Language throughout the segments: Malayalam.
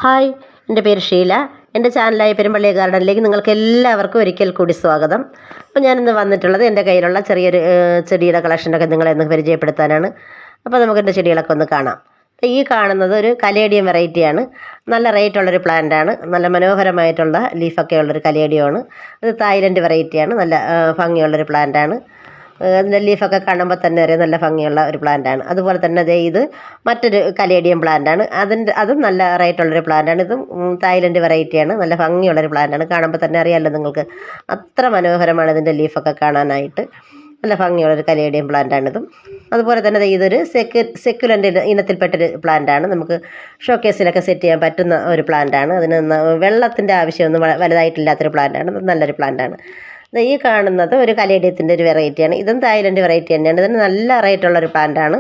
ഹായ്, എൻ്റെ പേര് ഷീല. എൻ്റെ ചാനലായ പെരുമ്പള്ളി ഗാർഡനിലേക്ക് നിങ്ങൾക്ക് എല്ലാവർക്കും ഒരിക്കൽ കൂടി സ്വാഗതം. അപ്പോൾ ഞാനിന്ന് വന്നിട്ടുള്ളത് എൻ്റെ കയ്യിലുള്ള ചെറിയൊരു ചെടിയുടെ കളക്ഷനൊക്കെ നിങ്ങളെ ഒന്ന് പരിചയപ്പെടുത്താനാണ്. അപ്പോൾ നമുക്ക് എൻ്റെ ചെടികളൊക്കെ ഒന്ന് കാണാം. ഈ കാണുന്നത് ഒരു കലേഡിയം വെറൈറ്റിയാണ്. നല്ല റേറ്റുള്ളൊരു പ്ലാന്റാണ്. നല്ല മനോഹരമായിട്ടുള്ള ലീഫൊക്കെ ഉള്ളൊരു കലേഡിയമാണ്. അത് തായ്ലൻഡ് വെറൈറ്റിയാണ്. നല്ല ഭംഗിയുള്ളൊരു പ്ലാന്റാണ്. അതിൻ്റെ ലീഫൊക്കെ കാണുമ്പോൾ തന്നെ അറിയാം നല്ല ഭംഗിയുള്ള ഒരു പ്ലാന്റാണ്. അതുപോലെ തന്നെ ഇത് മറ്റൊരു കലേഡിയം പ്ലാന്റാണ്. അതും നല്ല റേറ്റുള്ളൊരു പ്ലാന്റാണ്. ഇതും തായ്ലൻഡ് വെറൈറ്റിയാണ്. നല്ല ഭംഗിയുള്ളൊരു പ്ലാന്റാണ്. കാണുമ്പോൾ തന്നെ അറിയാമല്ലോ നിങ്ങൾക്ക്, അത്ര മനോഹരമാണ് ഇതിൻ്റെ ലീഫൊക്കെ കാണാനായിട്ട്. നല്ല ഭംഗിയുള്ളൊരു കലേഡിയം പ്ലാന്റാണിതും. അതുപോലെ തന്നെ ഇതൊരു സെക്കുലൻ്റ് ഇനത്തിൽപ്പെട്ടൊരു പ്ലാന്റാണ്. നമുക്ക് ഷോക്കേസിലൊക്കെ സെറ്റ് ചെയ്യാൻ പറ്റുന്ന ഒരു പ്ലാന്റാണ്. അതിന് വെള്ളത്തിൻ്റെ ആവശ്യമൊന്നും വലുതായിട്ടില്ലാത്തൊരു പ്ലാന്റാണ്. നല്ലൊരു പ്ലാന്റാണ്. ഈ കാണുന്നത് ഒരു കലേഡിയത്തിൻ്റെ ഒരു വെറൈറ്റിയാണ്. ഇതും തായ്ലൻഡ് വെറൈറ്റി തന്നെയാണ്. ഇതിന് നല്ല റേറ്റുള്ളൊരു പ്ലാന്റാണ്.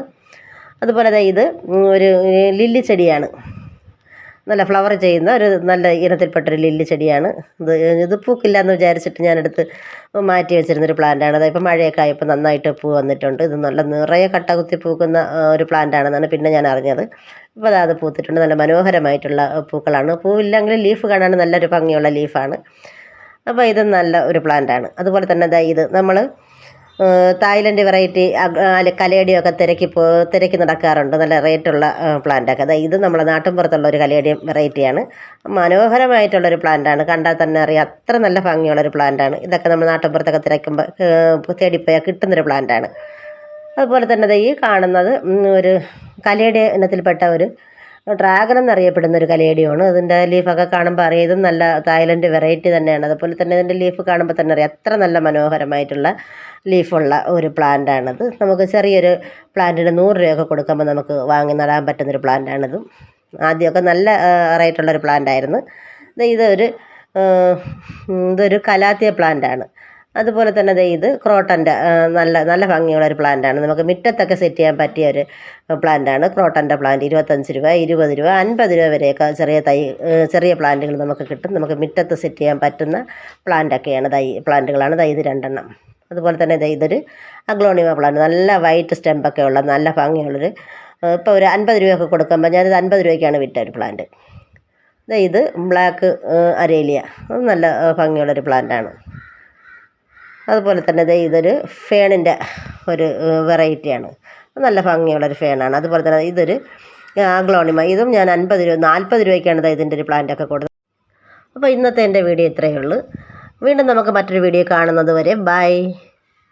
അതുപോലെ ഇത് ഒരു ലില്ലി ചെടിയാണ്. നല്ല ഫ്ലവർ ചെയ്യുന്ന ഒരു നല്ല ഇനത്തിൽപ്പെട്ടൊരു ലില്ലി ചെടിയാണ്. ഇത് പൂക്കില്ല എന്ന് വിചാരിച്ചിട്ട് ഞാനെടുത്ത് മാറ്റി വെച്ചിരുന്നൊരു പ്ലാന്റാണ്. അതായത് ഇപ്പോൾ മഴയൊക്കെ ആയപ്പോൾ നന്നായിട്ട് പൂ വന്നിട്ടുണ്ട്. ഇത് നല്ല നിറയെ കട്ട കുത്തി പൂക്കുന്ന ഒരു പ്ലാന്റാണെന്നാണ് പിന്നെ ഞാൻ അറിഞ്ഞത്. ഇപ്പോൾ അത് പൂത്തിട്ടുണ്ട്. നല്ല മനോഹരമായിട്ടുള്ള പൂക്കളാണ്. പൂവില്ലെങ്കിൽ ലീഫ് കാണാൻ നല്ലൊരു ഭംഗിയുള്ള ലീഫാണ്. അപ്പോൾ ഇത് നല്ല ഒരു പ്ലാന്റാണ്. അതുപോലെ തന്നെ ഇത് നമ്മൾ തായ്ലൻഡ് വെറൈറ്റി കലേഡിയമൊക്കെ തിരക്കി നടക്കാറുണ്ട്. നല്ല റേറ്റുള്ള പ്ലാന്റൊക്കെ. ഇത് നമ്മുടെ നാട്ടിൻപുറത്തുള്ള ഒരു കലേഡിയം വെറൈറ്റിയാണ്. മനോഹരമായിട്ടുള്ളൊരു പ്ലാന്റാണ്. കണ്ടാൽ തന്നെ അറിയാം അത്ര നല്ല ഭംഗിയുള്ളൊരു പ്ലാന്റാണ്. ഇതൊക്കെ നമ്മൾ നാട്ടിൻപുറത്തൊക്കെ തേടിപ്പോയാൽ കിട്ടുന്നൊരു പ്ലാന്റാണ്. അതുപോലെ തന്നെ ഈ കാണുന്നത് ഒരു കലേഡിയ ഇനത്തിൽപ്പെട്ട ഒരു ഡ്രാഗൺ എന്നറിയപ്പെടുന്ന ഒരു കലേഡിയമാണ്. അതിൻ്റെ ലീഫൊക്കെ കാണുമ്പോൾ അറിയാം ഇതും നല്ല തായ്ലൻഡ് വെറൈറ്റി തന്നെയാണ്. അതുപോലെ തന്നെ ഇതിൻ്റെ ലീഫ് കാണുമ്പോൾ തന്നെ അറിയാം അത്ര നല്ല മനോഹരമായിട്ടുള്ള ലീഫുള്ള ഒരു പ്ലാന്റാണത്. നമുക്ക് ചെറിയൊരു പ്ലാന്റിന് 100 രൂപയൊക്കെ കൊടുക്കുമ്പോൾ നമുക്ക് വാങ്ങി നടാൻ പറ്റുന്നൊരു പ്ലാന്റാണിതും. ആദ്യമൊക്കെ നല്ല റേറ്റുള്ളൊരു പ്ലാന്റായിരുന്നു. ഇതൊരു കലാത്തിയ പ്ലാന്റാണ്. അതുപോലെ തന്നെ ഇത് ക്രോട്ടൻ്റെ നല്ല ഭംഗിയുള്ള ഒരു പ്ലാന്റാണ്. നമുക്ക് മുറ്റത്തൊക്കെ സെറ്റ് ചെയ്യാൻ പറ്റിയ ഒരു പ്ലാന്റാണ് ക്രോട്ടൻ്റെ പ്ലാന്റ്. 25 രൂപ, 20 രൂപ, 50 രൂപ വരെയൊക്കെ ചെറിയ പ്ലാന്റുകൾ നമുക്ക് കിട്ടും. നമുക്ക് മുറ്റത്ത് സെറ്റ് ചെയ്യാൻ പറ്റുന്ന പ്ലാന്റൊക്കെയാണ് പ്ലാന്റുകളാണ്. ഇത് 2 എണ്ണം. അതുപോലെ തന്നെ ഇതൊരു അഗ്ലോണിമ പ്ലാന്റ്. നല്ല വൈറ്റ് സ്റ്റെമ്പൊക്കെ ഉള്ള നല്ല ഭംഗിയുള്ളൊരു, ഇപ്പോൾ ഒരു 50 രൂപയൊക്കെ കൊടുക്കുമ്പോൾ ഞാനിത് 50 രൂപയ്ക്കാണ് വിറ്റ ഒരു പ്ലാന്റ്. ഇത് ബ്ലാക്ക് അരേലിയ. അത് നല്ല ഭംഗിയുള്ളൊരു പ്ലാന്റാണ്. അതുപോലെ തന്നെ ഇതൊരു ഫേണിൻ്റെ ഒരു വെറൈറ്റിയാണ്. നല്ല ഭംഗിയുള്ളൊരു ഫേണാണ്. അതുപോലെ തന്നെ ഇതൊരു അഗ്ലോണിമ. ഇതും ഞാൻ 40 രൂപയ്ക്കാണ് ഇതിൻ്റെ ഒരു പ്ലാന്റൊക്കെ കൊടുത്തത്. അപ്പോൾ ഇന്നത്തെ എൻ്റെ വീഡിയോ ഇത്രയേ ഉള്ളൂ. വീണ്ടും നമുക്ക് മറ്റൊരു വീഡിയോ കാണുന്നത് വരെ ബൈ.